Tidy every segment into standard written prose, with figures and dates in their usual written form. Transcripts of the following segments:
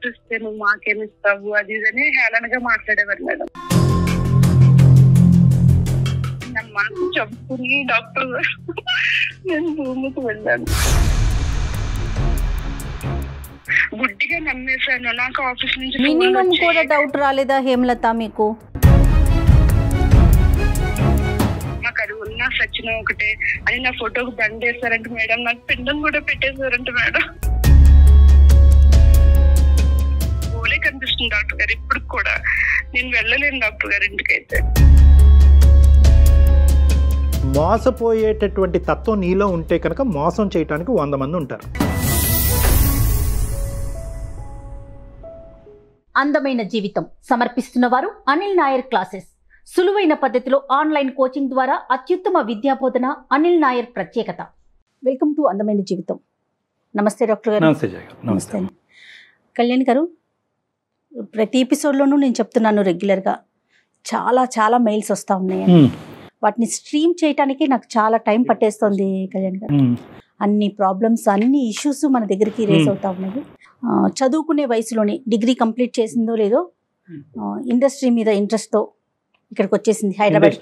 Jobs ఇస్తే నువ్వు మాకేమిస్తావు అది ఇదని హేళనగా మాట్లాడేవారు మేడం. నా మనసు చంపుకుని డాక్టర్ నేను భూమికి వెళ్ళాను. గుడ్డిగా నమ్మేశాను. నాకు ఆఫీస్ నుంచి మినిమం కూడా డౌట్ రాలేదా హేమలత మీకు? నాకు అది ఉన్నా సచిన ఒకటే అని నా ఫోటోకి దండ వేసారంట మేడం. నాకు పిండం కూడా పెట్టేశారంట మేడం. ఓలే కనిపిస్తుంది డాక్టర్ గారు ఇప్పుడు కూడా. నేను వెళ్ళలేను డాక్టర్ గారి ఇంటికైతే. మోసపోయేటటువంటి తత్వం నీలో ఉంటే కనుక మోసం చేయడానికి 100 మంది ఉంటారు. అందమైన జీవితం సమర్పిస్తున్న వారు అనిల్ నాయర్ క్లాసెస్. సులువైన పద్ధతిలో ఆన్లైన్ కోచింగ్ ద్వారా అత్యుత్తమ విద్యాబోధన అనిల్ నాయర్ ప్రత్యేకత. వెల్కమ్ టు అందమైన జీవితం. నమస్తే డాక్టర్ గారు. నమస్తే కళ్యాణ్ గారు. ప్రతి ఎపిసోడ్లోనూ నేను చెప్తున్నాను రెగ్యులర్గా చాలా చాలా మెయిల్స్ వస్తూ ఉన్నాయి. వాటిని స్ట్రీమ్ చేయడానికి నాకు చాలా టైం పట్టేస్తుంది కళ్యాణ్ గారు. అన్ని ప్రాబ్లమ్స్ అన్ని ఇష్యూస్ మన దగ్గరికి రేస్ అవుతా ఉన్నాయి. చదువుకునే వయసులోనే డిగ్రీ కంప్లీట్ చేసిందో లేదో ఇండస్ట్రీ మీద ఇంట్రెస్ట్తో ఇక్కడికి వచ్చేసింది హైదరాబాద్.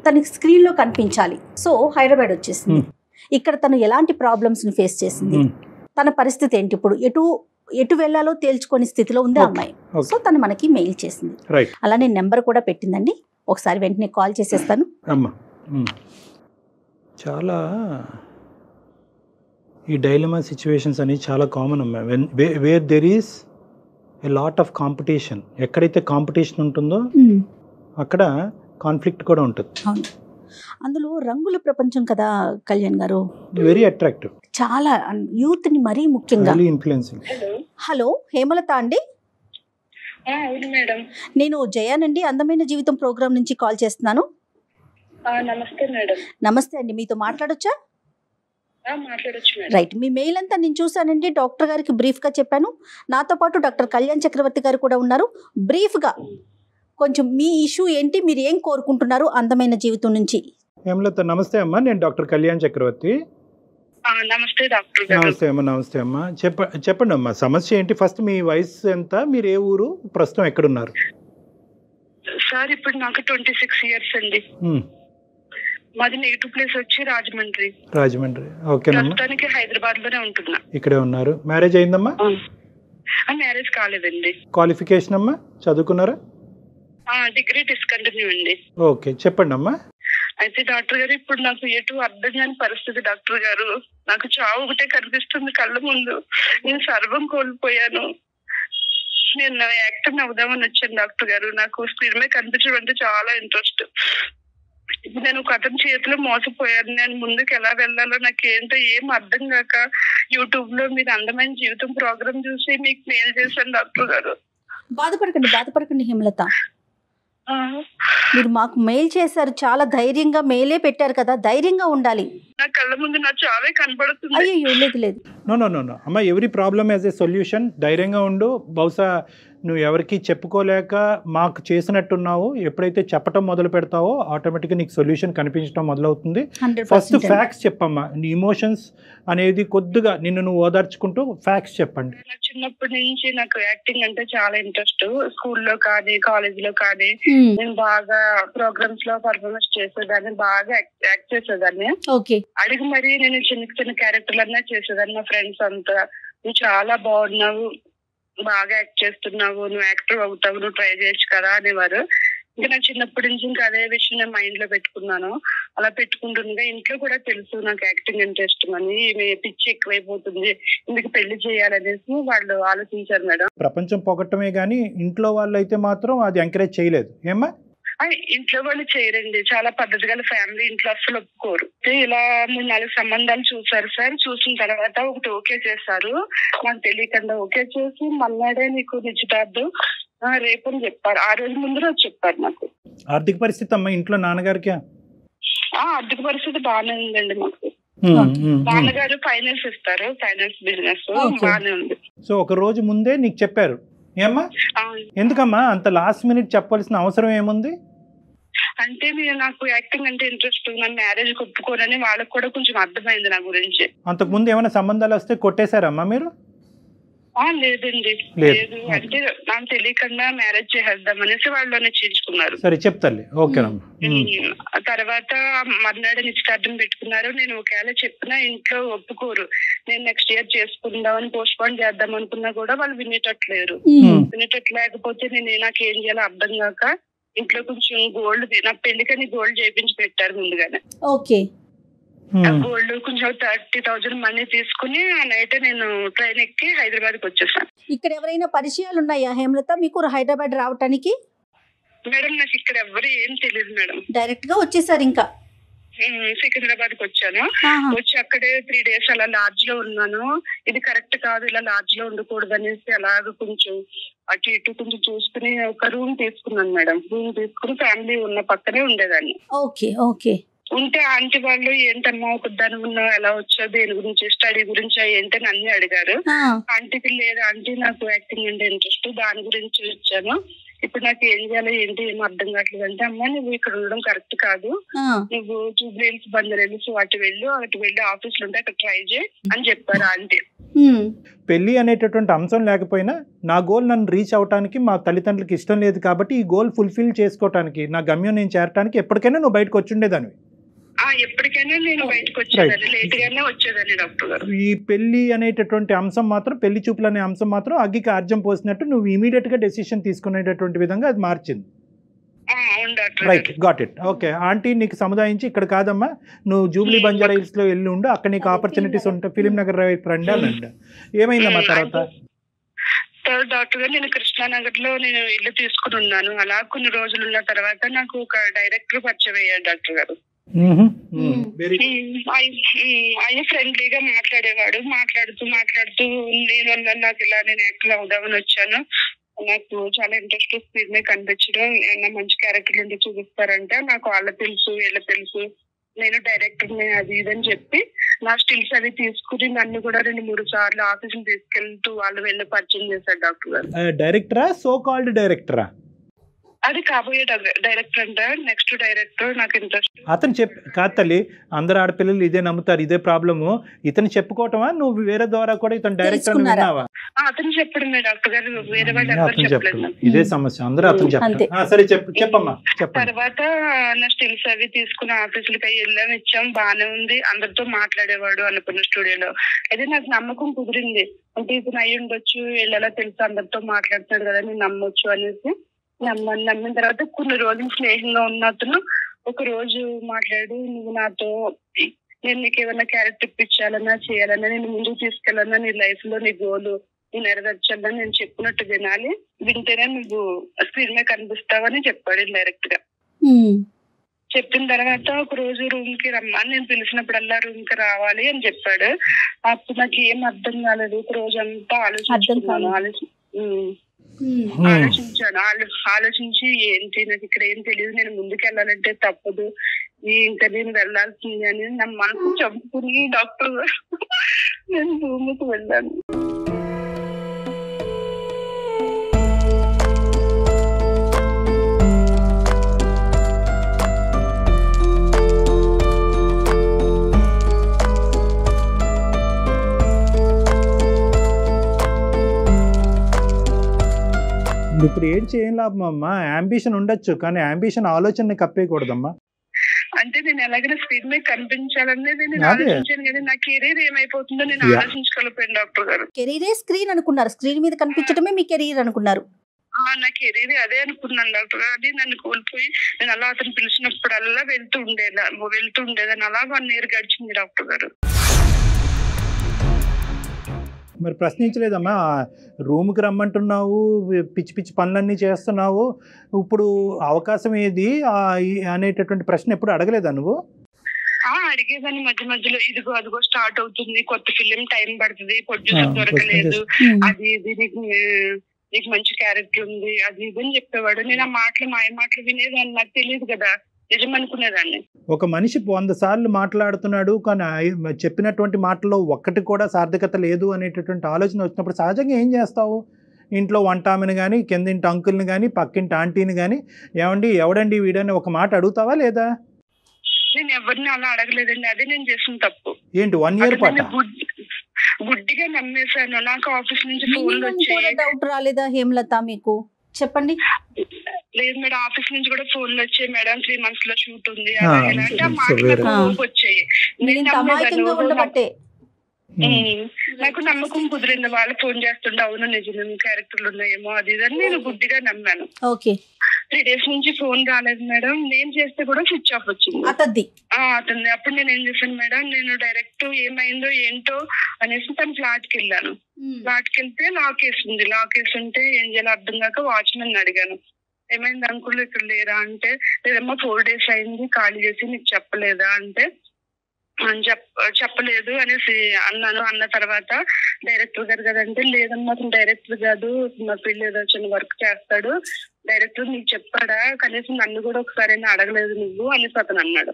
తనకి స్క్రీన్లో కనిపించాలి, సో హైదరాబాద్ వచ్చేసింది. ఇక్కడ తను ఎలాంటి ప్రాబ్లమ్స్ని ఫేస్ చేసింది, తన పరిస్థితి ఏంటి, ఇప్పుడు ఎటు వెళ్ళాలో తేల్చుకొని స్థితిలో ఉంది ఆ అమ్మాయి. సో తను మనకి మెయిల్ చేసింది. అలానే నెంబర్ కూడా పెట్టిందండి. ఒకసారి వెంటనే కాల్ చేసేస్తాను. చాలా ఈ డైలమా సిచ్యువేషన్స్ అనేవి చాలా కామన్ అమ్మా. Where there is a lot of competition. ఎక్కడైతే కాంపిటీషన్ ఉంటుందో అక్కడ కాన్ఫ్లిక్ట్ కూడా ఉంటుంది. అందులో రంగుల ప్రపంచం కదా కళ్యాణ్ గారు. వెరీ అట్రాక్టివ్, చాలా యూత్ ని మరీ ముఖ్యంగా ఇన్ఫ్లుయెన్సింగ్. హలో హేమలత అండి. నేను జయానండి, అందమైన జీవితం ప్రోగ్రామ్ నుంచి కాల్ చేస్తున్నాను. నమస్తే మేడం. నమస్తే అండి, మీతో మాట్లాడొచ్చా? రైట్, మీ మెయిల్ అంతా నేను చూసానండి. డాక్టర్ గారికి బ్రీఫ్గా చెప్పాను. నాతో పాటు డాక్టర్ కళ్యాణ్ చక్రవర్తి గారు కూడా ఉన్నారు. బ్రీఫ్గా కొంచెం మీ ఇష్యూ ఏంటి, మీరు ఏం కోరుకుంటున్నారు అందమైన జీవితం నుంచి? హేమలత నమస్తే అమ్మా, నేను డాక్టర్ కళ్యాణ్ చక్రవర్తి. నమస్తే డాక్టర్. నమస్తే అమ్మా. నమస్తే అమ్మా, చెప్పండి అమ్మా సమస్య ఏంటి? ఫస్ట్ మీ వయసు ఎంత, మీరు ఏ ఊరు, ప్రస్తుతం ఎక్కడున్నారు? సార్ ఇప్పుడు నాకు 26 ఇయర్స్ అండి. మాది నేటివ్ ప్లేస్ వచ్చి రాజమండ్రి. ప్రస్తుతానికి హైదరాబాద్ లోనే ఉంటున్నా. ఇక్కడే ఉన్నారు. మ్యారేజ్ అయిందమ్మా? మ్యారేజ్ కాలేదండి. క్వాలిఫికేషన్ అమ్మా, చదువుకున్నారా? డిగ్రీ డిస్కంటిన్యూ అండి. ఓకే, చెప్పండి అమ్మా. అయితే డాక్టర్ గారు ఇప్పుడు నాకు ఎటు అర్థం కాని పరిస్థితి డాక్టర్ గారు. నాకు చావు ఒకటే కనిపిస్తుంది కళ్ళ ముందు. నేను సర్వం కోల్పోయాను. నేను యాక్టివ్ అవుదామని వచ్చాను డాక్టర్ గారు. నాకు స్క్రీన్ మీద కనిపించడం అంటే చాలా ఇంట్రెస్ట్. ఇప్పుడు నేను ఒక అతని చేతిలో మోసపోయాను. నేను ముందుకు ఎలా వెళ్ళాలో నాకు ఏంటో ఏం అర్థం కాక యూట్యూబ్ లో మీరు అందమైన జీవితం ప్రోగ్రామ్ చూసి మీకు మెయిల్ చేశాను డాక్టర్ గారు. బాధపడకండి హేమలత. మీరు మాకు మెయిల్ చేశారు, చాలా ధైర్యంగా మెయిలే పెట్టారు కదా, ధైర్యంగా ఉండాలి. నా కళ్ళ ముందు నా చావే కనబడుతుంది. అయ్యో లేదు. నో అమ్మా, every problem as a solution. ధైర్యంగా ఉండు. బహుశా నువ్వు ఎవరికి చెప్పుకోలేక మాకు చేసినట్టున్నావు. ఎప్పుడైతే చెప్పటం మొదలు పెడతావో ఆటోమేటిక్గా నీకు సొల్యూషన్ కనిపించడం మొదలవుతుంది. ఫస్ట్ ఫ్యాక్ట్స్ చెప్పమ్మా. నీ ఇమోషన్స్ అనేది కొద్దిగా నిన్ను నువ్వు ఓదార్చుకుంటూ ఫ్యాక్ట్స్ చెప్పండి. చిన్నప్పటి నుంచి నాకు యాక్టింగ్ అంటే చాలా ఇంట్రెస్ట్. స్కూల్లో కానీ కాలేజ్ లో కానీ నేను బాగా ప్రోగ్రామ్స్ లో పర్ఫార్మెన్స్ చేసేదాన్ని, బాగా యాక్ట్ చేసేదాన్ని. అడిగి మరి నేను చిన్న క్యారెక్టర్లు అన్నా చేసేదాన్ని. మా ఫ్రెండ్స్ అంతా నువ్వు చాలా బాగున్నావు, బాగా యాక్ట్ చేస్తున్నావు, నువ్వు యాక్టర్ అవుతావు, నువ్వు ట్రై చేయొచ్చు కదా అనేవారు. ఇంకా నాకు చిన్నప్పటి నుంచి ఇంకా అదే విషయం నేను మైండ్ లో పెట్టుకున్నాను. అలా పెట్టుకుంటుండగా ఇంట్లో కూడా తెలుసు నాకు యాక్టింగ్ అంటే ఇష్టం అని. పిచ్చి ఎక్కువైపోతుంది, ఇందుకు పెళ్లి చేయాలనేసి వాళ్ళు ఆలోచించారు మేడం. ప్రపంచం పొగట్టమే గానీ ఇంట్లో వాళ్ళు అయితే మాత్రం అది ఎంకరేజ్ చేయలేదు ఏమ్మా? ఇంట్లో వాళ్ళు చేయరండి. చాలా పద్ధతి గల ఫ్యామిలీ, ఇంట్లో అస్సలు ఒప్పుకోరు. ఇలా 3-4 సంబంధాలు చూసారు సార్. చూసిన తర్వాత ఒకటి ఓకే చేశారు. నాకు తెలియకుండా ఓకే చేసి మన్నాడే నీకు నిశ్చితార్థం రేపు అని చెప్పారు. 6 రోజుల ముందు రోజు చెప్పారు నాకు. ఆర్థిక పరిస్థితి అమ్మా ఇంట్లో నాన్నగారికి? ఆర్థిక పరిస్థితి బాగానే ఉందండి మాకు. నాన్నగారు ఫైనాన్స్ ఇస్తారు, ఫైనాన్స్ బిజినెస్ బాగానే ఉంది. సో ఒక రోజు ముందే నీకు చెప్పారు ఏమ్మా? ఎందుకమ్మా అంత లాస్ట్ మినిట్ చెప్పాల్సిన అవసరం ఏముంది? అంటే నాకు యాక్టింగ్ అంటే ఇంట్రెస్ట్, నా మ్యారేజ్ ఒప్పుకోనని వాళ్ళకి కూడా కొంచెం అర్థమైంది నా గురించి. అంతకు ముందు ఏమైనా సంబంధాలు వస్తే కొట్టేశారమ్మా మీరు? లేదండి, లేదు. అంటే నాకు తెలియకుండా మ్యారేజ్ చేసేద్దాం అనేసి వాళ్ళు నిశ్చయించుకున్నారు. సరే చెప్తాలి. తర్వాత మర్నాడు నిశ్చితార్థం పెట్టుకున్నారు. నేను ఒకవేళ చెప్పినా ఇంట్లో ఒప్పుకోరు. నేను నెక్స్ట్ ఇయర్ చేసుకుందామని పోస్ట్ పోన్ చేద్దాం అనుకున్నా కూడా వాళ్ళు వినేటట్లేరు. వినేటట్లేకపోతే నాకు ఏం చేయాలో అర్థం కాక ఇంట్లో కొంచెం గోల్డ్, నా పెళ్లికని గోల్డ్ చేయించి పెట్టారు ముందుగానే. గోల్డ్ కొంచెం 30,000 మనీ తీసుకుని ఆ నైట్ నేను ట్రైన్ ఎక్కి హైదరాబాద్ కి వచ్చేసాను. ఇక్కడ ఎవరైనా పరిచయాలు ఉన్నాయా హేమలత మీకు హైదరాబాద్ రావటానికి? మేడం నాకు ఇక్కడ ఎవరు ఏం తెలియదు మేడం. డైరెక్ట్ గా వచ్చేసారు. ఇంకా సికింద్రాబాద్ కి వచ్చాను. వచ్చి అక్కడే 3 days అలా లాడ్జ్ లో ఉన్నాను. ఇది కరెక్ట్ కాదు, ఇలా లాడ్జ్ లో ఉండకూడదు అనేసి అలాగ కొంచెం అటు ఇటు కొంచెం చూసుకుని ఒక రూమ్ తీసుకున్నాను మేడం. రూమ్ తీసుకుని ఫ్యామిలీ ఉన్న పక్కనే ఉండేదాన్ని. ఉంటే ఆంటీ వాళ్ళు ఏంటమ్మా ఒకదాని ఉన్నావు, ఎలా వచ్చావు, దేని గురించి, స్టడీ గురించి ఏంటని అన్ని అడిగారు. ఆంటీకి లేదు ఆంటీ నాకు యాక్టింగ్ అంటే ఇంట్రెస్ట్, దాని గురించి వచ్చాను. ఇప్పుడు నాకు ఏం చేయాలో ఏంటి ఏం అర్థం కావట్లేదు అంటే, అమ్మా నువ్వు ఇక్కడ ఉండడం కరెక్ట్ కాదు, నువ్వు జూబ్లీ హిల్స్, బంజారాహిల్స్ అటు వెళ్ళి ఆఫీసులు ఉంటే అక్కడ ట్రై చేయి అని చెప్పారు ఆంటీ. పెళ్లి అనేటటువంటి అంశం లేకపోయినా నా గోల్ నన్ను రీచ్ అవడానికి మా తల్లిదండ్రులకి ఇష్టం లేదు కాబట్టి ఈ గోల్ ఫుల్ఫిల్ చేసుకోవడానికి, నా గమ్యం నేను చేరడానికి ఎప్పటికైనా నువ్వు బయటకు వచ్చి ఉండేదాన్ని. ఎప్పటికైనా నేను బయటకు వచ్చేదాన్ని, లేట్ గానే వచ్చేదాన్ని డాక్టర్ గారు. ఈ పెళ్లి అనేటటువంటి అంశం మాత్రం, పెళ్లి చూపులు అనే అంశం మాత్రం అగ్గికి ఆర్జం పోసినట్టు నువ్వు ఇమీడియట్ గా డెసిషన్ తీసుకునేటటువంటి విధంగా అది మార్చింది. Right, got it. Okay, aunty నీకు సముదాయించి ఇక్కడ కాదమ్మా నువ్వు జూబ్లీ బంజారా హిల్స్ లో వెళ్ళి ఉండు, అక్కడ నీకు ఆపర్చునిటీస్ ఉంటాయి, ఫిలిం నగర్ రండి అనండి. ఏమైందమ్మా తర్వాత? డాక్టర్ గారు నేను కృష్ణానగర్ లో నేను ఇల్లు తీసుకుని ఉన్నాను. అలా కొన్ని రోజులు ఉన్న తర్వాత నాకు ఒక డైరెక్టర్ పరిచయం అయ్యాడు డాక్టర్ గారు. ఆయన ఫ్రెండ్లీగా మాట్లాడేవాడు. మాట్లాడుతూ నేను నాకు ఇలా నేను యాక్టర్ అవుదామని వచ్చాను, నాకు చాలా ఇంట్రెస్ట్ స్క్రీన్ మీద కనిపించడం, ఏమన్నా మంచి క్యారెక్టర్ ఉంటే చూపిస్తారంటే నాకు వాళ్ళ తెలుసు వీళ్ళ తెలుసు, నేను డైరెక్టర్ అది ఇదని చెప్పి నా స్టిల్స్ అవి తీసుకుని నన్ను కూడా 2-3 సార్లు ఆఫీసులు తీసుకెళ్తూ వాళ్ళు వెళ్ళి పరిచయం చేశారు డాక్టర్ గారు. డైరెక్టరా, సో కాల్డ్ డైరెక్టరా? అది కాబోయే డైరెక్టర్ అంట, నెక్స్ట్ డైరెక్టర్. నాకు ఇంట్రెస్ట్. అతను కాదు తల్లి, అందరు ఆడపిల్లలు ఇదే నమ్ముతారు, ఇదే ప్రాబ్లము. ఇతను చెప్పుకోవటమా నువ్వు వేరే ద్వారా కూడా ఇతను డైరెక్టర్ విన్నావా? అతను చెప్పడమే డాక్టర్ గారు, వేరే వాళ్ళు ఎవరు చెప్పలేదు. ఇదే సమస్య, అందరూ అతను చెప్పండి. సరే చెప్పమ్మా. తర్వాత నా స్టిల్స్ అవి తీసుకుని ఆఫీసులకి వెళ్ళాము, ఇచ్చాం, బానే ఉంది, అందరితో మాట్లాడేవాడు అనుకున్న స్టూడియోలో. అయితే నాకు నమ్మకం కుదిరింది, అంటే ఇతను అయ్యి ఉండొచ్చు, వీళ్ళలా తెలుసు అందరితో మాట్లాడుతున్నాడు కదా నేను నమ్మొచ్చు అనేసి నమ్మిన తర్వాత కొన్ని రోజులు స్నేహంగా ఉన్న అతను ఒక రోజు మాట్లాడు, నువ్వు నాతో నేను నీకు ఏమైనా క్యారెక్టర్ ఇప్పించాలన్నా చేయాలన్నా, నేను ముందుకు తీసుకెళ్ళాలన్నా, నీ లైఫ్ లో నీ గోలు నేను నెరవేర్చాలన్నా నేను చెప్పినట్టు వినాలి, వింటేనే నువ్వు స్క్రీన్ మీద కనిపిస్తావని చెప్పాడు డైరెక్ట్ గా. చెప్పిన తర్వాత ఒక రోజు రూమ్ కి రమ్మని, నేను పిలిచినప్పుడల్లా రూమ్ కి రావాలి అని చెప్పాడు. అప్పుడు నాకు ఏం అర్థం కాలేదు. ఒక రోజు అంతా ఆలోచించి ఏంటి నాకు ఇక్కడ ఏం తెలియదు, నేను ముందుకు వెళ్ళాలంటే తప్పదు, ఇంకా నేను వెళ్లాల్సింది అని నా మనసు చంపుకుని డాక్టర్ నేను రూమ్కి వెళ్ళాను. ఇప్పుడు ఏం చేయం లాభం అమ్మా, అంబిషన్ ఉండొచ్చు కానీ అంబిషన్ ఆలోచన కప్పేయకూడదమ్మా. అంటే నేను ఎలాగైనా స్క్రీన్ మీద కనిపించాలనేది నేను ఆలోచించాను కదా, నా కెరీర్ ఏమైపోతుందో నేను ఆలోచించగలిపోయాను డాక్టర్ గారు. కెరీరే స్క్రీన్ అనుకున్నారు, స్క్రీన్ మీద కనిపించడమే మీ కెరీర్ అనుకున్నారు? నా కెరీర్ అదే అనుకున్నాను డాక్టర్ గారు. అది నన్ను కోల్పోయి నేను అలా అతను పిలిచినప్పుడల్లా వెళ్తూ ఉండేదాన్ని. అలా 1 year గడిచింది డాక్టర్ గారు. మరి ప్రశ్నించలేదమ్మా, రూమ్కి రమ్మంటున్నావు, పిచ్చి పిచ్చి పనులన్నీ చేస్తున్నావు, ఇప్పుడు అవకాశం ఏది అనేటటువంటి ప్రశ్న ఎప్పుడు అడగలేదా నువ్వు? అడిగేదాన్ని మధ్య మధ్యలో, ఇదిగో అదిగో స్టార్ట్ అవుతుంది, కొత్త ఫిలిం టైం పడుతుంది, ప్రొడ్యూసర్ దొరకలేదు, అది ఇది నీకు మంచి క్యారెక్టర్ ఉంది, అది ఇది అని చెప్పేవాడు. నేను ఆ మాయ మాటలు వినేదాన్ని, నాకు తెలియదు కదా నిజం అనుకునేదాన్ని. ఒక మనిషి 100 సార్లు మాట్లాడుతున్నాడు కానీ చెప్పినటువంటి మాటల్లో ఒక్కటి కూడా సార్థకత లేదు అనేటటువంటి ఆలోచన వచ్చినప్పుడు సహజంగా ఏం చేస్తావు? ఇంట్లో వంటామిని కానీ, కిందింటి అంకుల్ని కానీ, పక్కింటి ఆంటీని కానీ, ఎవడండి వీడని ఒక మాట అడుగుతావా లేదా? నేను ఎవరిని అలా అడగలేదండి, అదే నేను చేసిన తప్పు. ఏంటి 1 year పాటు? గుడ్డిగా నమ్మేశాను. నాకు ఆఫీస్ నుంచి ఫోన్లు వచ్చాయి. డౌట్ రాలేదా హేమలత మీకు? చెప్పండి. లేదు మేడం, ఆఫీస్ నుంచి కూడా ఫోన్లు వచ్చాయి మేడం, 3 months లో షూట్ ఉంది అంటే ఆ మాటలు వచ్చాయి. నాకు నమ్మకం కుదిరింది. వాళ్ళు ఫోన్ చేస్తుండే అవును నిజమే క్యారెక్టర్లు ఉన్నాయేమో అది ఇదని నేను గుడ్డిగా నమ్మాను. 3 days నుంచి ఫోన్ రాలేదు మేడం. నేను చేస్తే కూడా స్విచ్ ఆఫ్ వచ్చింది అతన్ని. అప్పుడు నేను ఏం చేశాను మేడం, నేను డైరెక్ట్ ఏమైందో ఏంటో అనేసి తన ఫ్లాట్ కి వెళ్ళాను. ఫ్లాట్ కి వెళ్తే లాక్ వేసి ఉంది. లాక్ వేసి ఉంటే ఏం చేయాలో అర్థం కాక వాచ్మెన్ అడిగాను, ఏమైంది అంకుల్ ఇక్కడ లేరా అంటే, లేదమ్మా 4 days అయింది ఖాళీ చేసి నీకు చెప్పలేదా అంటే చెప్పలేదు అనేసి అన్నాను. అన్న తర్వాత డైరెక్టర్ గారు కదంటే, లేదమ్మా అతను డైరెక్టర్ కాదు, మా పిల్ల ఏదో చిన్న వర్క్ చేస్తాడు, డైరెక్టర్ నీకు చెప్పాడా, కనీసం నన్ను కూడా ఒకసారి అడగలేదు నువ్వు అనేసి అతను అన్నాడు.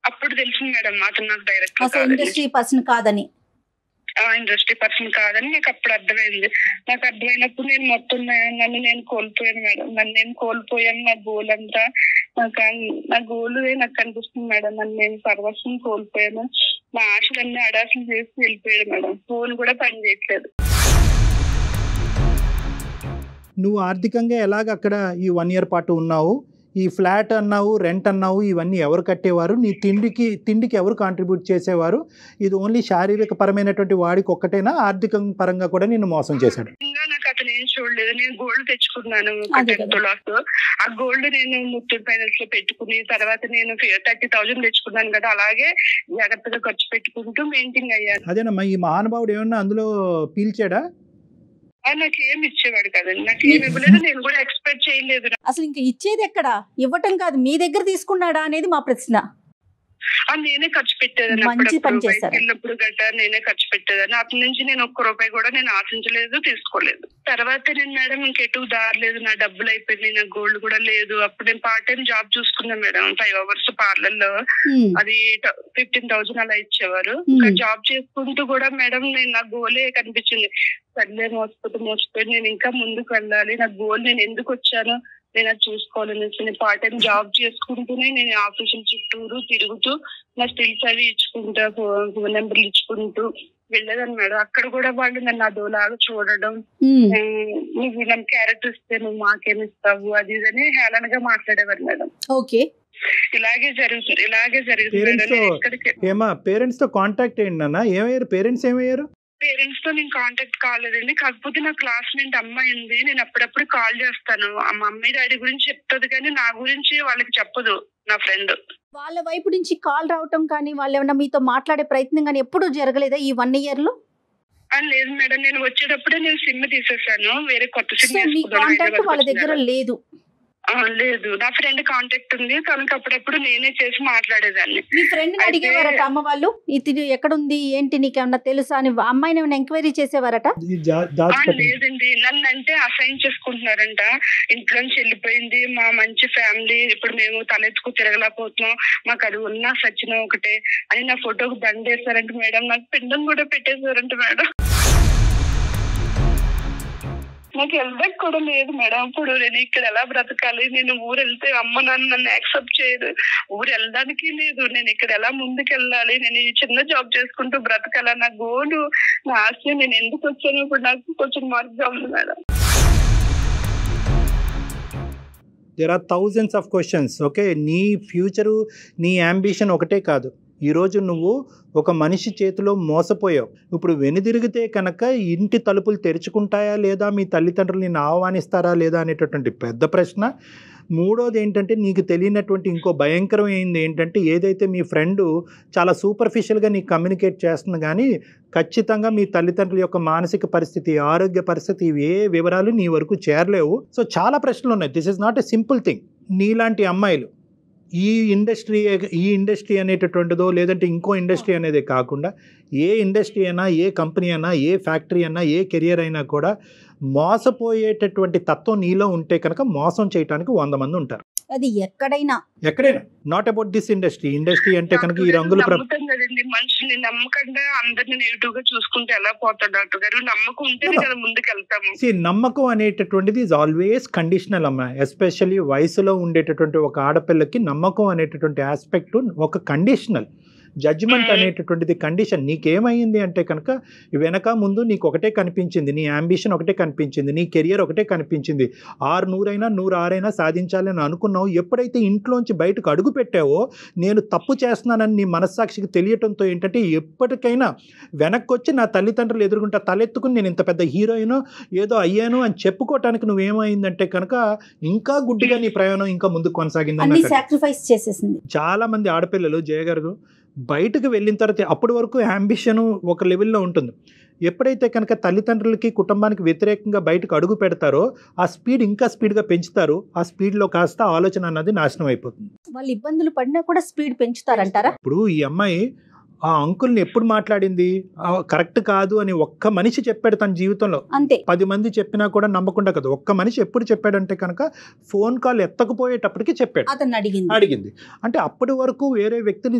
అప్పుడు తెలిసింది మేడం అతను నాకు డైరెక్టర్ ఇండస్ట్రీ పర్సన్ కాదని. ఇండస్ట్రీ పర్సన్ కాదని నాకు అప్పుడు అర్థమైంది. నాకు అర్థమైనప్పుడు నేను మొత్తం నన్ను నేను కోల్పోయాను మేడం. నన్ను నేను కోల్పోయాను. నా గోల్ అంతా నా గోల్ నాకు కనిపిస్తుంది మేడం. నన్ను నేను సర్వస్వం కోల్పోయాను. నా ఆశలన్నీ అడాసలు చేసి వెళ్ళిపోయాడు మేడం. ఫోన్ కూడా పని చేయట్లేదు. నువ్వు ఆర్థికంగా ఎలాగ అక్కడ ఈ 1 year పాటు ఉన్నావు? ఈ ఫ్లాట్ అన్నావు, రెంట్ అన్నావు, ఇవన్నీ ఎవరు కట్టేవారు? నీ తిండికి ఎవరు కాంట్రిబ్యూట్ చేసేవారు? ఇది ఓన్లీ శారీరక పరమైనటువంటి వాడికి ఒక్కటేనా, ఆర్థిక పరంగా కూడా నిన్ను మోసం చేశాడు? నాకు అతను ఏం చూడలేదు. నేను గోల్డ్ తెచ్చుకున్నాను 10 tulas. ఆ గోల్డ్ నేను ముత్తూట్ ఫైనాన్స్ లో పెట్టుకుని తర్వాత నేను 30,000 తెచ్చుకున్నాను కదా, అలాగే జాగ్రత్తగా ఖర్చు పెట్టుకుంటూ మెయింటైన్ అయ్యాను. అదేనమ్మా, ఈ మహానుభావుడు ఏమన్నా అందులో పీల్చాడా? నాకు ఏమి ఇచ్చేవాడు కదండి, నాకు ఏమి ఇవ్వలేదు. నేను కూడా ఎక్స్పెక్ట్ చేయలేదు. అసలు ఇంకా ఇచ్చేది ఎక్కడ, ఇవ్వటం కాదు మీ దగ్గర తీసుకున్నాడా అనేది మా ప్రశ్న. నేనే ఖర్చు పెట్టేదాన్ని. వెళ్ళినప్పుడు గట్రా నేనే ఖర్చు పెట్టేదాన్ని. అప్పటి నుంచి నేను ₹1 కూడా నేను ఆశించలేదు, తీసుకోలేదు. తర్వాత నేను మేడం ఇంకెటు దారి లేదు, నా డబ్బులు అయిపోయింది, నా గోల్డ్ కూడా లేదు. అప్పుడు నేను పార్ట్ టైం జాబ్ చూసుకున్నా మేడం, 5 hours పార్లర్ లో. అది 15,000 అలా ఇచ్చేవారు. జాబ్ చేసుకుంటూ కూడా మేడం నేను నా గోలే కనిపించింది. సర్లే మోసపోయి నేను ఇంకా ముందుకు వెళ్ళాలి, నా గోల్ నేను ఎందుకు వచ్చాను నేను అది చూసుకోవాలనేసి నేను పార్ట్ టైం జాబ్ చేసుకుంటూనే నేను ఆఫీసుల చుట్టూరు తిరుగుతూ నా స్టిల్స్ అవి ఇచ్చుకుంటా, ఫోన్ నెంబర్లు ఇచ్చుకుంటూ వెళ్ళేదాన్ని మేడం. అక్కడ కూడా వాళ్ళు నన్ను అదోలాగా చూడడం, నువ్వు నన్ను క్యారెక్టర్ ఇస్తే నువ్వు మాకేమి ఇస్తావు అది ఇదని హేళనగా మాట్లాడేవారు మేడం. ఇలాగే జరుగుతుంది. పేరెంట్స్ తో కాంటాక్ట్ ఏంటన్నా? ఏమయ్యారు పేరెంట్స్? ఏమయ్యారు పేరెంట్స్ తో నేను కాంటాక్ట్ కాలేదండి. కాకపోతే నా క్లాస్మేట్ అమ్మాయి ఉంది, నేను అప్పుడప్పుడు కాల్ చేస్తాను. ఆ మమ్మీ డాడీ గురించి చెప్తుంది కానీ నా గురించి వాళ్ళకి చెప్పదు. నా ఫ్రెండ్ వాళ్ళ వైపు నుంచి కాల్ రావటం కానీ వాళ్ళు ఏమన్నా మీతో మాట్లాడే ప్రయత్నం కానీ ఎప్పుడు జరగలేదా ఈ 1 year లో? లేదు మేడం, నేను వచ్చేటప్పుడే నేను సిమ్ తీసేసాను, వేరే కొత్త సిమ్. వాళ్ళ దగ్గర లేదు? లేదు, నా ఫ్రెండ్ కాంటాక్ట్ ఉంది, తనకి అప్పుడప్పుడు నేనే చేసి మాట్లాడేదాన్ని. మీ ఫ్రెండ్ అడిగేవారట అమ్మ వాళ్ళు, ఇది ఎక్కడుంది ఏంటి నీకేమన్నా తెలుసా అని అమ్మాయిని ఏమైనా ఎంక్వైరీ చేసేవారట? లేదండి, నన్ను అంటే అసైన్ చేసుకుంటున్నారంట. ఇంట్లోంచి వెళ్ళిపోయింది, మా మంచి ఫ్యామిలీ, ఇప్పుడు మేము తలెత్తుకు తిరగలేకపోతున్నాం, మాకు అది ఉన్నా సచ్చినా ఒకటే అని నా ఫోటోకి దండేశారంట మేడం. నాకు పిండం కూడా పెట్టేశారంట మేడం. నాకు వెళ్ళడానికి కూడా లేదు మేడం. ఇప్పుడు నేను ఇక్కడ ఎలా బ్రతకాలి? నేను ఊరు వెళ్తే అమ్మ నాన్న నన్ను యాక్సెప్ట్ చేయదు, ఊరు వెళ్ళడానికి లేదు. నేను ఇక్కడ ఎలా ముందుకు వెళ్ళాలి? నేను ఈ చిన్న జాబ్ చేసుకుంటూ బ్రతకాల? నా గోలు, నా ఆశ, నేను ఎందుకు వచ్చాను ఇప్పుడు నాకు కొంచెం మార్గం ఉంది madam. There are thousands of questions. Okay, నీ ఫ్యూచరు, నీ అంబిషన్ ఒకటే కాదు. ఈరోజు నువ్వు ఒక మనిషి చేతిలో మోసపోయావు. ఇప్పుడు వెనుదిరిగితే కనుక ఇంటి తలుపులు తెరుచుకుంటాయా లేదా, మీ తల్లిదండ్రులు నిన్ను ఆహ్వానిస్తారా లేదా అనేటటువంటి పెద్ద ప్రశ్న. మూడోది ఏంటంటే, నీకు తెలియనటువంటి ఇంకో భయంకరమైంది ఏంటంటే, ఏదైతే మీ ఫ్రెండ్ చాలా సూపర్ఫిషియల్గా నీకు కమ్యూనికేట్ చేస్తుంది కానీ ఖచ్చితంగా మీ తల్లిదండ్రుల యొక్క మానసిక పరిస్థితి, ఆరోగ్య పరిస్థితి, ఏ వివరాలు నీ వరకు చేరలేవు. సో చాలా ప్రశ్నలు ఉన్నాయి. This is not a simple thing. నీలాంటి అమ్మాయిలు ఈ ఇండస్ట్రీ అనేటటువంటిదో లేదంటే ఇంకో ఇండస్ట్రీ అనేదే కాకుండా ఏ ఇండస్ట్రీ అయినా, ఏ కంపెనీ అయినా, ఏ ఫ్యాక్టరీ అయినా, ఏ కెరియర్ అయినా కూడా మోసపోయేటటువంటి తత్వం నీలో ఉంటే కనుక మోసం చేయడానికి 100 మంది ఉంటారు. అది ఎక్కడైనా నాట్ అబౌట్ దిస్ ఇండస్ట్రీ అంటే కనుక ఈ రంగులు మనుషుల్ని నమ్మకంగా అందరిని నెగిటివ్ గా చూసుకుంటే ఎలా పోతాడు డాక్టర్ గారు? నమ్మకం ఉంటేనే కదా ముందుకు వెళ్తాము. నమ్మకం అనేటటువంటిది ఈజ్ ఆల్వేస్ కండిషనల్ అమ్మా. ఎస్పెషల్లీ వయసులో ఉండేటటువంటి ఒక ఆడపిల్లకి నమ్మకం అనేటటువంటి ఆస్పెక్ట్ ఒక కండిషనల్. జడ్జిమెంట్ అనేటటువంటిది కండిషన్. నీకేమైంది అంటే కనుక వెనక ముందు నీకు ఒకటే కనిపించింది, నీ అంబిషన్ ఒకటే కనిపించింది, నీ కెరియర్ ఒకటే కనిపించింది. 100 100 సాధించాలని అనుకున్నావు. ఎప్పుడైతే ఇంట్లోంచి బయటకు అడుగు పెట్టావో నేను తప్పు చేస్తున్నానని నీ మనస్సాక్షికి తెలియటంతో ఏంటంటే ఎప్పటికైనా వెనక్కి వచ్చి నా తల్లిదండ్రులు ఎదుర్కొంటా తలెత్తుకుని నేను ఇంత పెద్ద హీరోయినో ఏదో అయ్యాను అని చెప్పుకోవటానికి నువ్వేమైందంటే కనుక ఇంకా గుడ్డిగా నీ ప్రయాణం ఇంకా ముందుకు కొనసాగింది. సాక్రిఫైస్ చేసేసింది. చాలా మంది ఆడపిల్లలు జయ గారు బయటకు వెళ్ళిన తర్వాత అప్పటి వరకు అంబిషన్ ఒక లెవెల్లో ఉంటుంది. ఎప్పుడైతే కనుక తల్లిదండ్రులకి కుటుంబానికి వ్యతిరేకంగా బయటకు అడుగు పెడతారో ఆ స్పీడ్ ఇంకా స్పీడ్గా పెంచుతారు. ఆ స్పీడ్లో కాస్త ఆలోచన అన్నది నాశనం అయిపోతుంది. వాళ్ళు ఇబ్బందులు పడినా కూడా స్పీడ్ పెంచుతారంటారా? ఇప్పుడు ఈ అమ్మాయి ఆ అంకుల్ని ఎప్పుడు మాట్లాడింది కరెక్ట్ కాదు అని ఒక్క మనిషి చెప్పాడు తన జీవితంలో. అంతే. 10 మంది చెప్పినా కూడా నమ్మకుండా కదా. ఒక్క మనిషి ఎప్పుడు చెప్పాడంటే కనుక ఫోన్ కాల్ ఎత్తకపోయేటప్పటికి చెప్పాడు. అతను అడిగింది అంటే అప్పటి వరకు వేరే వ్యక్తిని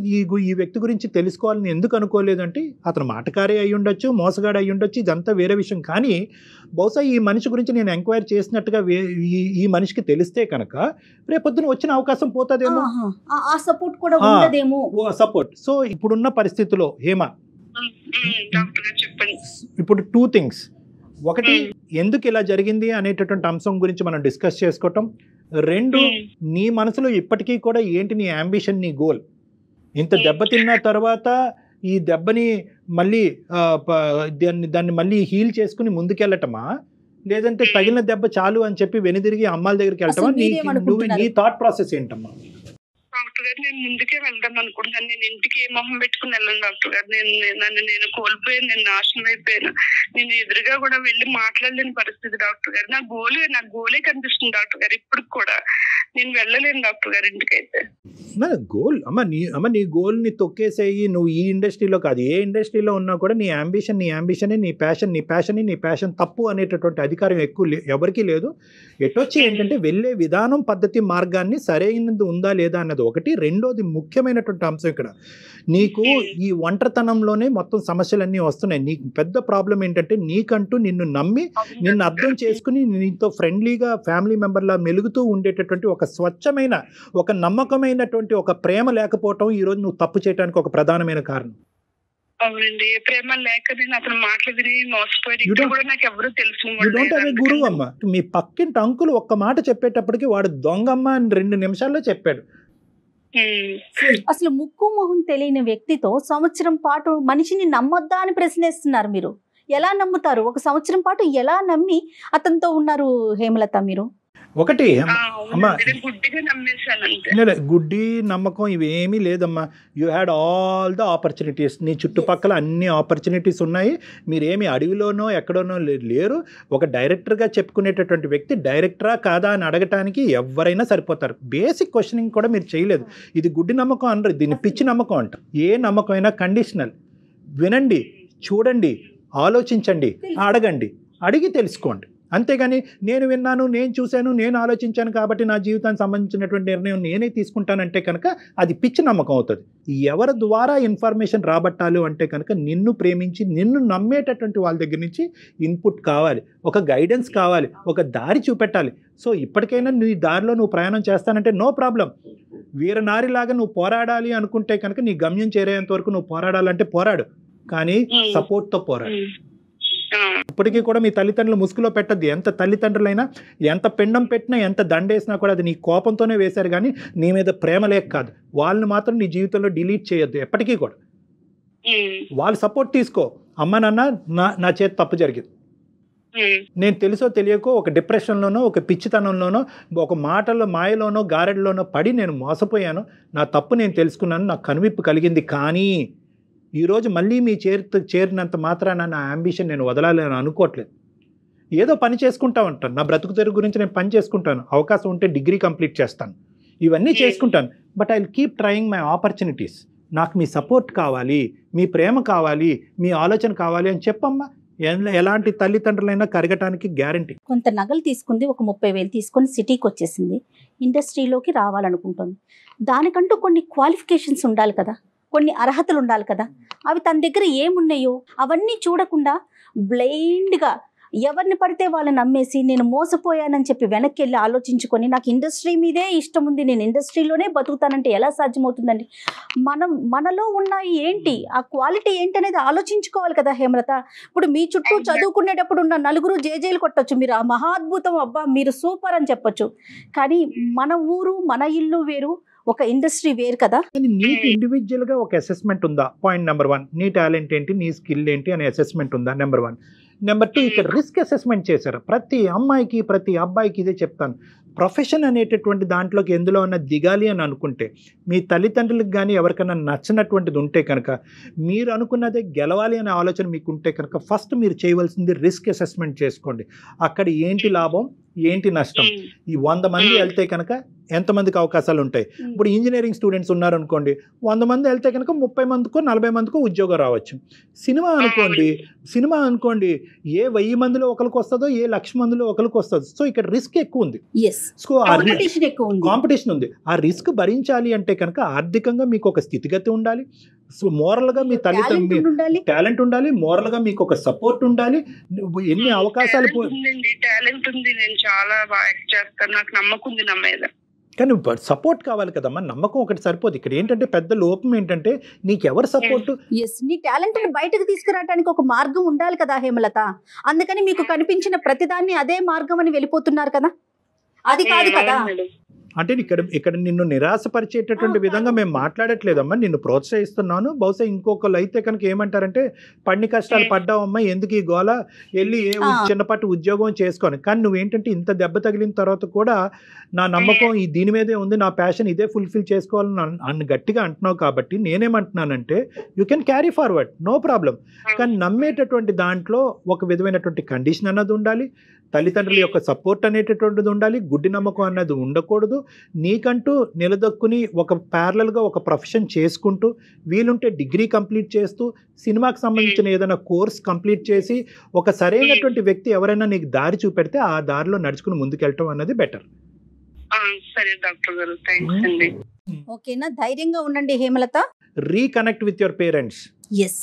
ఈ వ్యక్తి గురించి తెలుసుకోవాలని ఎందుకు అనుకోలేదంటే అతను మాటకారే అయి ఉండొచ్చు, మోసగాడు అయి ఉండొచ్చు, ఇదంతా వేరే విషయం. కానీ బహుశా ఈ మనిషి గురించి నేను ఎంక్వైరీ చేసినట్టుగా ఈ మనిషికి తెలిస్తే కనుక రేపొద్దున వచ్చిన అవకాశం పోతుందేమో, ఆ సపోర్ట్ కూడా ఉండదేమో. సపోర్ట్. సో ఇప్పుడున్న పరిస్థితిలో హేమ ఇప్పుడు 2 things. ఒకటి ఎందుకు ఇలా జరిగింది అనేటటువంటి అంశం గురించి మనం డిస్కస్ చేసుకోవటం. 2 నీ మనసులో ఇప్పటికీ కూడా ఏంటి నీ అంబిషన్, నీ గోల్. ఇంత దెబ్బతిన్న తర్వాత ఈ దెబ్బని మళ్ళీ దాన్ని మళ్ళీ హీల్ చేసుకుని ముందుకెళ్ళటమా, లేదంటే తగిలిన దెబ్బ చాలు అని చెప్పి వెనుదిరిగి అమ్మాల దగ్గరికి వెళ్ళటమా? నీ థాట్ ప్రాసెస్ ఏంటమ్మా? డాక్టర్ గారు నేను ముందుకే వెళ్దాం అనుకుంటున్నాను. నేను ఇంటికి ఏ మొహం పెట్టుకుని వెళ్ళను డాక్టర్ గారు. నేను కోల్పోయాను, నేను నాశనం అయిపోయాను. నేను ఎదురుగా కూడా వెళ్ళి మాట్లాడలేని పరిస్థితి డాక్టర్ గారు. నా గోలే కనిపిస్తుంది డాక్టర్ గారు. ఇప్పుడు కూడా నేను వెళ్ళలేను డాక్టర్ గారు ఇంటికైతే. గోల్ నీ గోల్ ని తొక్కేసేయి. నువ్వు ఈ ఇండస్ట్రీలో కాదు, ఏ ఇండస్ట్రీలో ఉన్నా కూడా నీ అంబిషనే నీ ప్యాషన్ తప్పు అనేటటువంటి అధికారం ఎక్కువ ఎవరికీ లేదు. ఎటొచ్చి ఏంటంటే వెళ్ళే విధానం, పద్ధతి, మార్గాన్ని సరైనది ఉందా లేదా అన్నది ఒకటి. రెండోది ముఖ్యమైనటువంటి అంశం ఇక్కడ నీకు ఈ ఒంటరితనంలోనే మొత్తం సమస్యలన్నీ వస్తున్నాయి. నీకు పెద్ద ప్రాబ్లం ఏంటంటే నీకంటూ నిన్ను నమ్మి నిన్ను అర్థం చేసుకుని నీతో ఫ్రెండ్లీగా ఫ్యామిలీ మెంబర్లా మెలుగుతూ ఉండేటటువంటి ఒక స్వచ్ఛమైన ఒక నమ్మకమైనటువంటి ఒక ప్రేమ లేకపోవటం ఈరోజు నువ్వు తప్పు చేయడానికి ఒక ప్రధానమైన కారణం. అవునండి, ప్రేమ లేక నేను అతను మాటలు విని మోసపోయి కూడా నాకు ఎవరు తెలుసు. గురువు అమ్మ, మీ పక్కింటి అంకులు ఒక్క మాట చెప్పేటప్పటికి వాడు దొంగమ్మ అని 2 నిమిషాల్లో చెప్పాడు. అసలు ముక్కు మొహం తెలియని వ్యక్తితో సంవత్సరం పాటు మనిషిని నమ్మొద్దా అని ప్రశ్నిస్తున్నారు. మీరు ఎలా నమ్ముతారు? 1 సంవత్సరం పాటు ఎలా నమ్మి అతనితో ఉన్నారు హేమలత మీరు? ఒకటి అమ్మా, గుడ్డి నమ్మకం ఇవేమీ లేదమ్మా. You had all the opportunities. నీ చుట్టుపక్కల అన్ని ఆపర్చునిటీస్ ఉన్నాయి. మీరేమి అడవిలోనో ఎక్కడోనో లేరు. ఒక డైరెక్టర్గా చెప్పుకునేటటువంటి వ్యక్తి డైరెక్టరా కాదా అని అడగటానికి ఎవరైనా సరిపోతారు. బేసిక్ క్వశ్చనింగ్ కూడా మీరు చేయలేదు. ఇది గుడ్డి నమ్మకం అనరు, దీన్ని పిచ్చి నమ్మకం అంట. ఏ నమ్మకం అయినా కండిషనల్. వినండి, చూడండి, ఆలోచించండి, అడగండి, అడిగి తెలుసుకోండి. అంతేగాని నేను విన్నాను, నేను చూశాను, నేను ఆలోచించాను కాబట్టి నా జీవితానికి సంబంధించినటువంటి నిర్ణయం నేనే తీసుకుంటానంటే కనుక అది పిచ్చి నమ్మకం అవుతుంది. ఎవరి ద్వారా ఇన్ఫర్మేషన్ రాబట్టాలి అంటే కనుక నిన్ను ప్రేమించి నిన్ను నమ్మేటటువంటి వాళ్ళ దగ్గర నుంచి ఇన్పుట్ కావాలి, ఒక గైడెన్స్ కావాలి, ఒక దారి చూపెట్టాలి. సో ఇప్పటికైనా నీ దారిలో నువ్వు ప్రయాణం చేస్తానంటే నో ప్రాబ్లం. వీరనారిలాగా నువ్వు పోరాడాలి అనుకుంటే కనుక నీ గమ్యం చేరేంత వరకు నువ్వు పోరాడాలంటే పోరాడు, కానీ సపోర్ట్తో పోరాడు. ఇప్పటికీ కూడా మీ తల్లిదండ్రులు ముసుగులో పెట్టద్దు. ఎంత తల్లిదండ్రులైనా ఎంత పిండం పెట్టినా ఎంత దండేసినా కూడా అది నీ కోపంతోనే వేశారు, కానీ నీ మీద ప్రేమ లేక కాదు. వాళ్ళని మాత్రం నీ జీవితంలో డిలీట్ చేయొద్దు ఎప్పటికీ కూడా. వాళ్ళ సపోర్ట్ తీసుకో. అమ్మ నాన్న నా చేతి తప్పు జరిగింది, నేను తెలుసో తెలియకో ఒక డిప్రెషన్లోనో ఒక పిచ్చితనంలోనో ఒక మాటల్లో మాయలోనో గారెడ్లోనో పడి నేను మోసపోయాను, నా తప్పు నేను తెలుసుకున్నాను, నాకు కనువిప్పు కలిగింది. కానీ ఈరోజు మళ్ళీ మీ చేరినంత మాత్రాన నా అంబిషన్ నేను వదలాలి అని అనుకోవట్లేదు. ఏదో పని చేసుకుంటా ఉంటాను, నా బ్రతుకు తెరుగు గురించి నేను పని చేసుకుంటాను, అవకాశం ఉంటే డిగ్రీ కంప్లీట్ చేస్తాను, ఇవన్నీ చేసుకుంటాను. But I will keep trying my opportunities. నాకు మీ సపోర్ట్ కావాలి, మీ ప్రేమ కావాలి, మీ ఆలోచన కావాలి అని చెప్పమ్మా. ఎలాంటి తల్లిదండ్రులైనా కరగటానికి గ్యారంటీ. కొంత నగలు తీసుకుంది, ఒక 30,000 తీసుకొని సిటీకి వచ్చేసింది, ఇండస్ట్రీలోకి రావాలనుకుంటుంది. దానికంటూ కొన్ని క్వాలిఫికేషన్స్ ఉండాలి కదా, కొన్ని అర్హతలు ఉండాలి కదా. అవి తన దగ్గర ఏమున్నాయో అవన్నీ చూడకుండా బ్లైండ్గా ఎవరిని పడితే వాళ్ళని నమ్మేసి నేను మోసపోయానని చెప్పి వెనక్కి వెళ్ళి ఆలోచించుకొని నాకు ఇండస్ట్రీ మీదే ఇష్టం ఉంది, నేను ఇండస్ట్రీలోనే బతుకుతానంటే ఎలా సాధ్యమవుతుందండి? మనలో ఉన్నాయి ఏంటి, ఆ క్వాలిటీ ఏంటి అనేది ఆలోచించుకోవాలి కదా హేమలత. ఇప్పుడు మీ చుట్టూ చదువుకునేటప్పుడు ఉన్న నలుగురు జేజేలు కొట్టొచ్చు, మీరు ఆ మహాద్భుతం అబ్బా మీరు సూపర్ అని చెప్పొచ్చు, కానీ మన ఊరు మన ఇల్లు వేరు, ఒక ఇండస్ట్రీ వేరు కదా. నీకు ఇండివిజువల్ గా ఒక అసెస్మెంట్ ఉందా? పాయింట్ నెంబర్ 1, నీ టాలెంట్ ఏంటి, నీ స్కిల్ ఏంటి అనే అసెస్మెంట్ ఉందా? నెంబర్ 1. నెంబర్ 2, ఇక్కడ రిస్క్ అసెస్మెంట్ చేశారు. ప్రతి అమ్మాయికి ప్రతి అబ్బాయికి ఇదే చెప్తాను, ప్రొఫెషన్ అనేటటువంటి దాంట్లోకి ఎందులో ఉన్న దిగాలి అని అనుకుంటే, మీ తల్లిదండ్రులకు కానీ ఎవరికైనా నచ్చినటువంటిది ఉంటే కనుక, మీరు అనుకున్నదే గెలవాలి అనే ఆలోచన మీకు ఉంటే కనుక, ఫస్ట్ మీరు చేయవలసింది రిస్క్ అసెస్మెంట్ చేసుకోండి. అక్కడ ఏంటి లాభం, ఏంటి నష్టం, ఈ 100 మంది వెళ్తే కనుక ఎంతమందికి అవకాశాలు ఉంటాయి. ఇప్పుడు ఇంజనీరింగ్ స్టూడెంట్స్ ఉన్నారనుకోండి, 100 మంది వెళ్తే కనుక 30 మందికో 40 మందికో ఉద్యోగం రావచ్చు. సినిమా అనుకోండి ఏ 1000 మందిలో ఒకరికి వస్తుందో, ఏ 1,00,000 మందిలో ఒకరికి వస్తుందో. సో ఇక్కడ రిస్క్ ఎక్కువ ఉంది, సో కాంపిటీషన్ ఉంది. ఆ రిస్క్ భరించాలి అంటే కనుక ఆర్థికంగా మీకు ఒక స్థితిగతి ఉండాలి, సో మోరల్గా మీ తల్లిదండ్రులు టాలెంట్ ఉండాలి, మోరల్గా మీకు ఒక సపోర్ట్ ఉండాలి. ఎన్ని అవకాశాలు టాలెంట్ ఉంది, నేను చాలా బాగా యాక్ట్ చేస్తాను, నాకు నమ్మకం ఉంది నా మీద. కానీ సపోర్ట్ కావాలి కదమ్మా, నమ్మకం ఒకటి సరిపోదు. ఇక్కడ ఏంటంటే పెద్ద లోపం ఏంటంటే నీకు ఎవరు సపోర్ట్. నీ టాలెంట్ బయటకు తీసుకురావడానికి ఒక మార్గం ఉండాలి కదా హేమలత. అందుకని మీకు కనిపించిన ప్రతిదాన్ని అదే మార్గం అని వెళ్ళిపోతున్నారు కదా, అది కాదు కదా. అంటే ఇక్కడ నిన్ను నిరాశపరిచేటటువంటి విధంగా మేము మాట్లాడట్లేదమ్మా, నిన్ను ప్రోత్సహిస్తున్నాను. బహుశా ఇంకొకళ్ళు అయితే కనుక ఏమంటారంటే, పడిని కష్టాలు పడ్డావమ్మా, ఎందుకు ఈ గోల, వెళ్ళి చిన్నపాటి ఉద్యోగం చేసుకొని. కానీ నువ్వేంటంటే ఇంత దెబ్బ తగిలిన తర్వాత కూడా నా నమ్మకం దీని మీదే ఉంది, నా ప్యాషన్ ఇదే ఫుల్ఫిల్ చేసుకోవాలని గట్టిగా అంటున్నావు. కాబట్టి నేనేమంటున్నానంటే you can carry forward, no problem. కానీ నమ్మేటటువంటి దాంట్లో ఒక విధమైనటువంటి కండిషన్ అన్నది ఉండాలి, తల్లిదండ్రుల యొక్క సపోర్ట్ అనేటటువంటిది ఉండాలి, గుడ్డి నమ్మకం అన్నది ఉండకూడదు. నీకంటూ నిలదొక్కుని ఒక ప్యారలల్గా ఒక ప్రొఫెషన్ చేసుకుంటూ, వీలుంటే డిగ్రీ కంప్లీట్ చేస్తూ, సినిమాకి సంబంధించిన ఏదైనా కోర్స్ కంప్లీట్ చేసి, ఒక సరైనటువంటి వ్యక్తి ఎవరైనా నీకు దారి చూపెడితే ఆ దారిలో నడుచుకుని ముందుకెళ్ళటం అన్నది బెటర్. సరే డాక్టర్ గారు, థాంక్స్ అండి. ఓకేనా, ధైర్యంగా ఉండండి Hemalatha. Reconnect with your parents. Yes,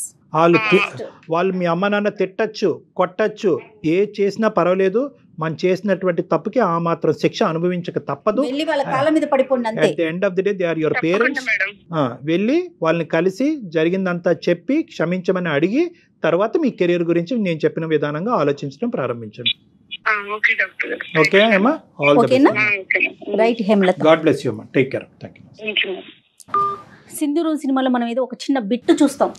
వాళ్ళు మీ అమ్మ నాన్న తిట్టచ్చు, కొట్టచ్చు, ఏ చేసినా పర్వాలేదు, మనం చేసినటువంటి తప్పుకి ఆ మాత్రం శిక్ష అనుభవించక తప్పదు. At the end of the day they are your parents. వెళ్ళి వాళ్ళని కలిసి జరిగిందంతా చెప్పి క్షమించమని అడిగి తర్వాత మీ కెరీర్ గురించి నేను చెప్పిన విధానంగా ఆలోచించడం ప్రారంభించండి. ఓకే అమ్మా, all the best. Right Hemalatha, God bless you అమ్మా, టేక్ కేర్. థాంక్యూ. సింధూరం సినిమాలో మనం ఏదో ఒక చిన్న బిట్టు చూస్తాం,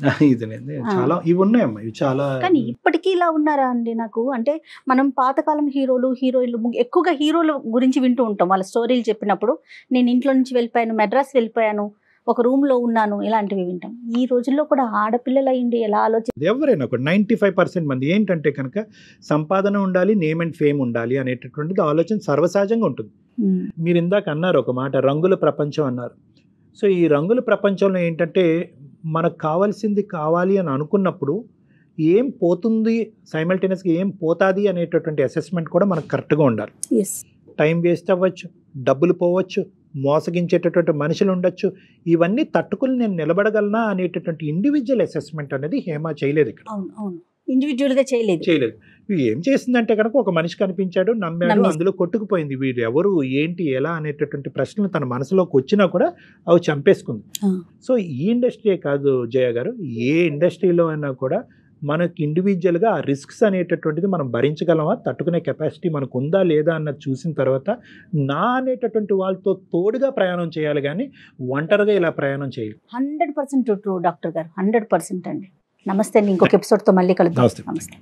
చాలా ఇవి ఉన్నాయమ్మా, ఇవి చాలా. కానీ ఇప్పటికీ ఇలా ఉన్నారా అండి? నాకు అంటే మనం పాతకాలం హీరోలు హీరోయిన్లు ఎక్కువగా హీరోల గురించి వింటూ ఉంటాం, వాళ్ళ స్టోరీలు చెప్పినప్పుడు నేను ఇంట్లో నుంచి వెళ్ళిపోయాను, మెడ్రాస్ వెళ్ళిపోయాను, ఒక రూమ్ లో ఉన్నాను, ఇలాంటివి వింటాం. ఈ రోజుల్లో కూడా ఆడపిల్లలు అయ్యింది ఎలా ఆలోచన, ఎవరైనా కూడా 95% మంది ఏంటంటే కనుక సంపాదన ఉండాలి, నేమ్ అండ్ ఫేమ్ ఉండాలి అనేటటువంటిది ఆలోచన సర్వసహజంగా ఉంటుంది. మీరు ఇందాక అన్నారు ఒక మాట, రంగుల ప్రపంచం అన్నారు. సో ఈ రంగుల ప్రపంచంలో ఏంటంటే మనకు కావాల్సింది కావాలి అని అనుకున్నప్పుడు ఏం పోతుంది, సైమల్టేనియస్గా ఏం పోతుంది అనేటటువంటి అసెస్మెంట్ కూడా మనకు కరెక్ట్గా ఉండాలి. టైం వేస్ట్ అవ్వచ్చు, డబ్బులు పోవచ్చు, మోసగించేటటువంటి మనుషులు ఉండొచ్చు, ఇవన్నీ తట్టుకుని నేను నిలబడగలనా అనేటటువంటి ఇండివిజువల్ అసెస్మెంట్ అనేది హేమ చేయలేదు ఇక్కడ. ఇండివిజువల్గా చేయలేదు. ఏం చేసిందంటే కనుక ఒక మనిషి కనిపించాడు, నమ్మాడు, అందులో కొట్టుకుపోయింది. వీడు ఎవరు, ఏంటి, ఎలా అనేటటువంటి ప్రశ్నలు తన మనసులోకి వచ్చినా కూడా అవి చంపేసుకుంది. సో ఈ ఇండస్ట్రీయే కాదు జయ గారు, ఏ ఇండస్ట్రీలో అయినా కూడా మనకి ఇండివిజువల్గా ఆ రిస్క్స్ అనేటటువంటిది మనం భరించగలమా, తట్టుకునే కెపాసిటీ మనకు ఉందా లేదా అన్నది చూసిన తర్వాత నా అనేటటువంటి వాళ్ళతో తోడుగా ప్రయాణం చేయాలి, కానీ ఒంటరిగా ఇలా ప్రయాణం చేయాలి. 100% ట్రూ డాక్టర్ గారు, 100% అండి. నమస్తే అండి, ఇంకొక ఎపిసోడ్తో మళ్ళీ కలుద్దాం. నమస్తే.